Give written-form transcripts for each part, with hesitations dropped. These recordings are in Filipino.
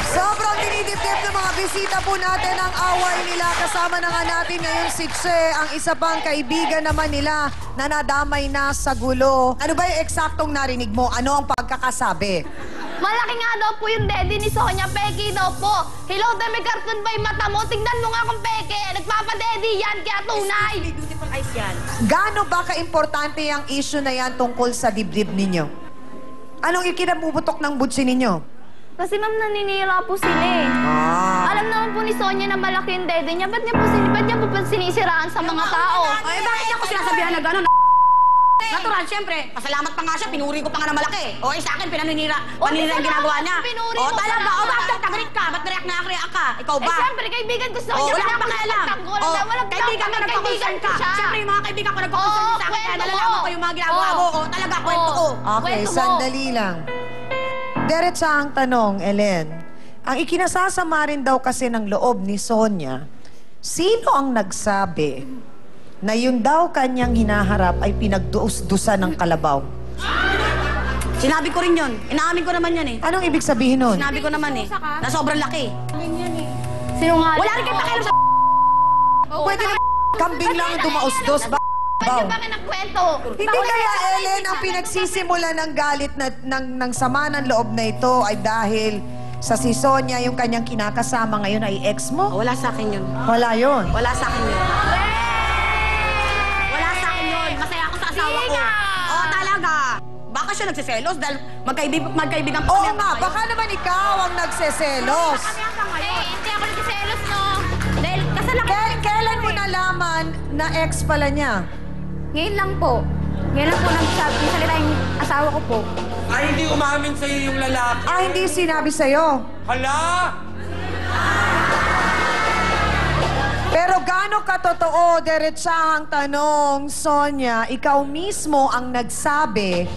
Sobrang dinidip-dip ng mga bisita po natin ang away nila. Kasama na nga natin ngayon si Che, ang isa pang kaibigan naman nila na nadamay na sa gulo. Ano ba yung eksaktong narinig mo? Ano ang pagkakasabi? Malaki nga daw po yung daddy ni Sonia. Peke daw po. Hello, may cartoon ba yung mata mo? Tignan mo nga kung peke. Nagpapadaddy yan, kaya tunay. Beautiful eyes yan. Gaano ba ka-importante ang issue na yan tungkol sa dibdib ninyo? Anong ikinabubutok ng butsi ninyo? Kasi ma'am, naninira po sila eh. Alam naman po ni Sonia na malaki yung daddy niya. Ba't niya po sinisiraan sa mga tao? Ay, bakit niya ko sinasabihan na gano'n? Natural, siyempre. Pasalamat pa nga siya, pinuri ko pa nga na malaki. O, sa akin, paninira yung ginagawa niya. Pinuri o, mo talaga. pa. O, bakit nag-react ka? Ba't react ka? Ikaw ba? Eh, siyempre, kaibigan ko sa O, kanya. wala kang pakialam. Kaibigan ka, nagpa-concern ka. Siyempre, yung mga kaibigan ko nagpa-concern sa akin. Kaya nalalaman ko yung mga ginagawa mo. O, talaga, kwento ko. Okay, Kwento mo. sandali lang. Diretsahang tanong, Ellen. Ang ikinasasama rin daw kasi ng loob ni Sonia, sino ang nagsabi na yun daw kanyang hinaharap ay pinagduus-dusan ng kalabaw? Sinabi ko rin yun. Inaamin ko naman yan eh. Anong ibig sabihin nun? Sinabi ko naman eh. Na sobrang laki. Sinungaling. Wala rin kayo pakialam sa Pwede na kambing lang ang dumaus-dos ba? Pwede ba kinagkwento? Hindi kaya, Ellen, ang pinagsisimula ng galit ng sama ng loob na ito ay dahil sa si Sonia, yung kanyang kinakasama ngayon ay ex mo? Wala sa akin yun. Wala yun. Wala sa akin yun. Wala sa akin yun. Masaya ako sa asawa ko. Oo, talaga. Baka siya nagsiselos dahil magkaibigan po Oo nga, baka naman ikaw ang nagseselos. Hindi ako nagsiselos, no? Dahil kasalanan. Kailan mo nalaman na ex pala niya? Ngayon lang po. Ngayon lang po nagsalita yung asawa ko po. Ay, hindi umamin sa'yo yung lalaki. Ah, hindi sinabi sa'yo. Hala! Pero gaano katotoo, diretsahang tanong, Sonia, ikaw mismo ang nagsabi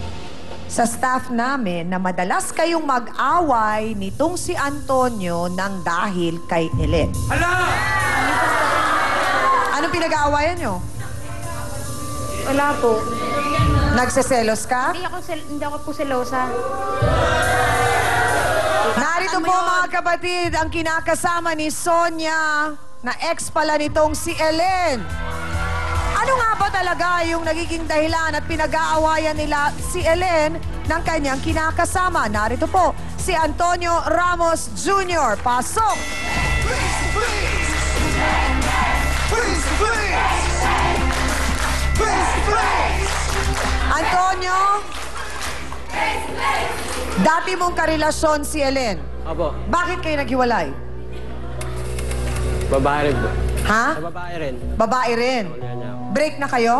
sa staff namin na madalas kayong mag-away nitong si Antonio nang dahil kay Ellen. Hala! Anong pinag-aawayan nyo? Wala po. Nagseselos ka? Hindi ako po selosa. Narito po mga kapatid, ang kinakasama ni Sonia na ex pala nitong si Ellen. Ano nga ba talaga yung nagiging dahilan at pinag-aawayan nila si Ellen ng kanyang kinakasama? Narito po, si Antonio Ramos Jr. Pasok! Antonio, dati mong karelasyon si Ellen. Opo, Bakit kayo naghiwalay? babae rin po. Ha? Sa babae rin. Babae rin. Wala niya ako. Break na kayo?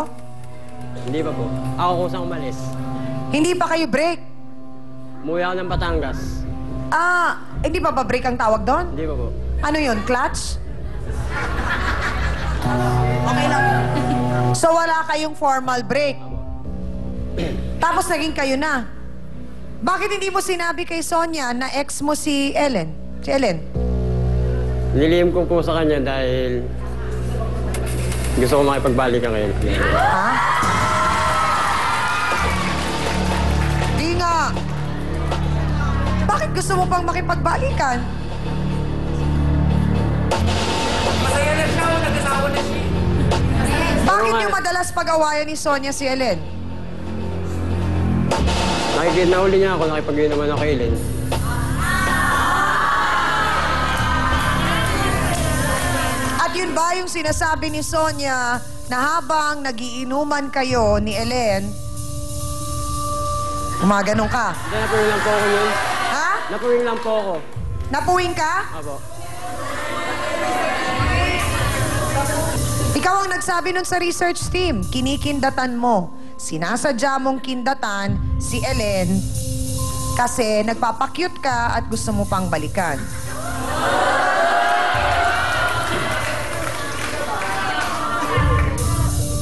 Hindi pa po. Ako kusang umalis. Hindi pa kayo break? Umuwi ako ng Batangas. Ah, hindi pa ba break ang tawag doon? Hindi pa po. Ano yun, clutch? Okay lang. So wala kayong formal break? Tapos naging kayo na. Bakit hindi mo sinabi kay Sonia na ex mo si Ellen? Si Ellen? Nilihim ko po sa kanya dahil gusto ko makipagbalikan ngayon. Ha? Di nga. Bakit gusto mo pang makipagbalikan? Masaya na siya, nag-asawa na siya. Bakit niyo madalas pag-awayan ni Sonia si Ellen? Nahuli niya ako, nakipag-inuman ako kay Ellen. At yun ba yung sinasabi ni Sonia na habang nagiinuman kayo ni Ellen, gumaganong ka? Hindi, napuwing lang po ako nun. Ha? Napuwing lang po ako. Napuwing ka? Opo. Ikaw ang nagsabi nun sa research team, kinikindatan mo. Sinasadya mong kindatan si Ellen kasi nagpapakyut ka at gusto mo pang balikan.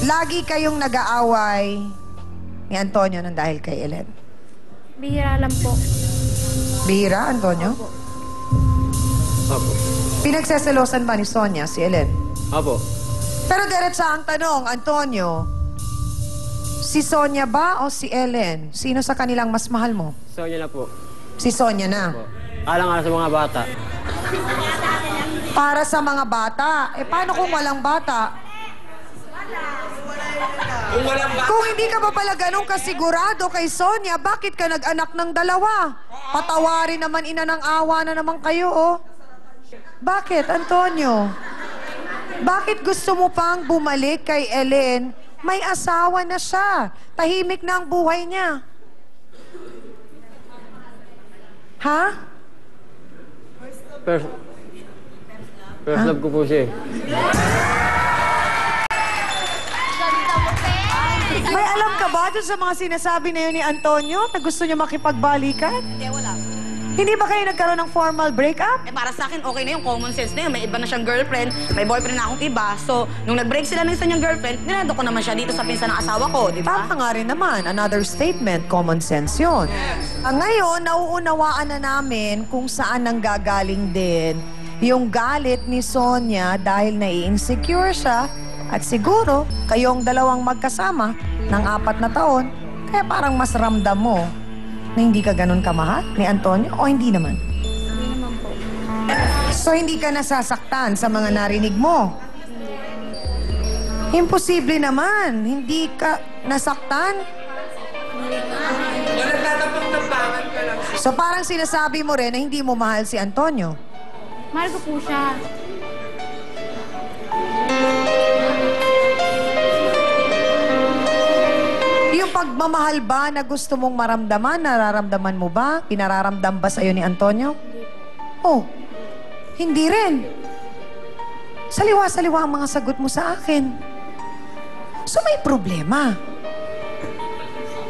Lagi kayong nag-aaway ni Antonio nang dahil kay Ellen. Bihira lang po. Bihira, Antonio? Opo. Pinagseselosan ba ni Sonia si Ellen? Opo. Pero diretsa ang tanong, Antonio, si Sonia ba o si Ellen? Sino sa kanilang mas mahal mo? Sonia na po. Si Sonia na. Alang-alang sa mga bata. Para sa mga bata. Eh, paano kung walang bata? Kung walang ba... Kung hindi ka pa pala ganun kasigurado kay Sonia, bakit ka nag-anak ng dalawa? Patawarin naman, ina ng awa na naman kayo, oh. Bakit, Antonio? Bakit gusto mo pang bumalik kay Ellen? May asawa na siya. Tahimik na ang buhay niya. Ha? First love ko po siya eh. Ganda mo, pe. May alam ka ba dun sa mga sinasabi na yun ni Antonio na gusto niya makipagbalikan? Hindi, wala. Hindi ba kayo nagkaroon ng formal breakup? Eh, para sa akin, okay na yung common sense na yun. May iba na siyang girlfriend, may boyfriend na akong iba. So, nung nag-break sila ng isa niyang girlfriend, nilando ko naman siya dito sa pinsan ng asawa ko, di ba? Tama nga rin naman. Another statement, common sense yun. Ngayon, nauunawaan na namin kung saan nanggagaling din yung galit ni Sonia dahil nai-insecure siya at siguro kayong dalawang magkasama ng 4 na taon, kaya parang mas ramdam mo na hindi ka ganun kamahal ni Antonio o hindi naman? Hindi naman po. So hindi ka nasasaktan sa mga narinig mo? Imposible naman. Hindi ka nasaktan? Walang tatapang-tapangan ka lang. So parang sinasabi mo rin na hindi mo mahal si Antonio. Mahal ko po siya. Yung pagmamahal ba na gusto mong maramdaman, nararamdaman mo ba? Pinararamdam ba sa'yo ni Antonio? Oh, hindi rin. Saliwa-saliwa ang mga sagot mo sa akin. So may problema.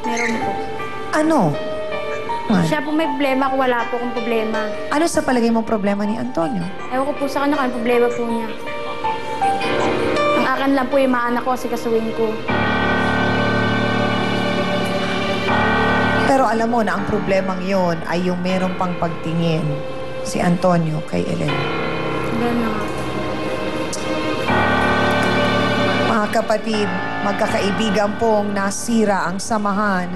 Meron po. Ano? Siya po may problema, ako wala po akong problema. Ano sa palagay mong problema ni Antonio? Ewan ko po sa kanya kung ano problema po niya. Ang akin lang po yung maanak ko kasi kasuwin ko. Pero alam mo na ang problemang yon ay yung meron pang pagtingin si Antonio kay Ellen. Ganun na nga. Mga kapatid, magkakaibigan pong nasira ang samahan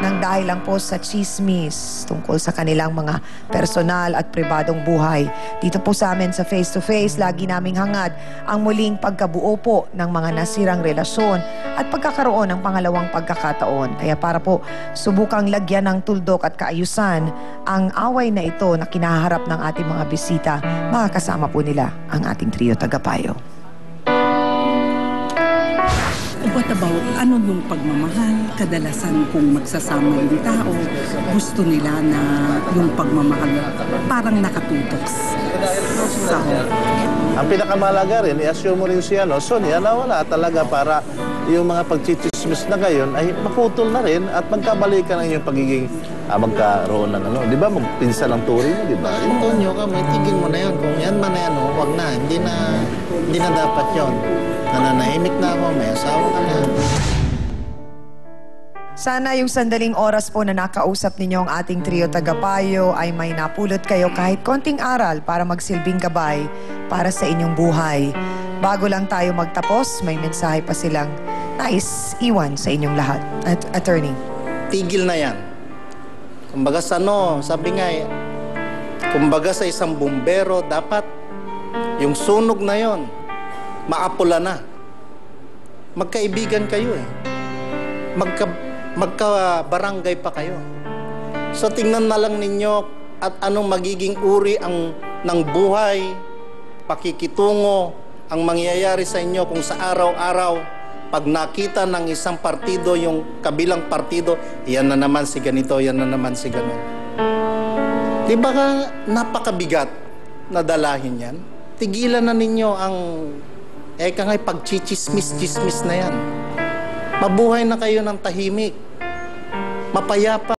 ng dahil lang po sa chismis tungkol sa kanilang mga personal at pribadong buhay. Dito po sa amin sa Face to Face, lagi naming hangad ang muling pagkabuo po ng mga nasirang relasyon at pagkakaroon ng pangalawang pagkakataon. Kaya para po subukang lagyan ng tuldok at kaayusan ang away na ito na kinaharap ng ating mga bisita, makakasama po nila ang ating trio tagapayo. What about ano yung pagmamahal? Kadalasan kung magsasama yung tao, gusto nila na yung pagmamahal parang nakatutok sa Ang pinakamalaga rin, i-assure mo rin si Sonia na wala talaga para yung mga pagchichismis na ngayon ay maputol na rin at magkabalikan ang yung pagiging magkaroon ng ano. Di ba? Magpinsan ang turing mo, di ba? Antonio ka, may tigil mo na yan. Kung yan man na yan, wag na. Hindi na dapat yon. Nananahimik na ako, may asawa ka na. Sana yung sandaling oras po na nakausap ninyo ang ating trio tagapayo ay may napulot kayo kahit konting aral para magsilbing gabay para sa inyong buhay. Bago lang tayo magtapos, may mensahe pa silang nais iwan sa inyong lahat. Attorney. Tigil na yan. Kumbaga sa sabi nga kumbaga sa isang bumbero, dapat yung sunog na yon maapula na. Magkaibigan kayo eh. Magka-barangay pa kayo. So tingnan na lang ninyo at anong magiging uri ng buhay, pakikitungo, ang mangyayari sa inyo kung sa araw-araw pag nakita ng isang partido yung kabilang partido, yan na naman si ganito, yan na naman si ganon. Di ba ka napakabigat na dalahin yan? Tigilan na ninyo ang nga'y pagchichismis-chismis na yan. Mabuhay na kayo ng tahimik. Mapayapa.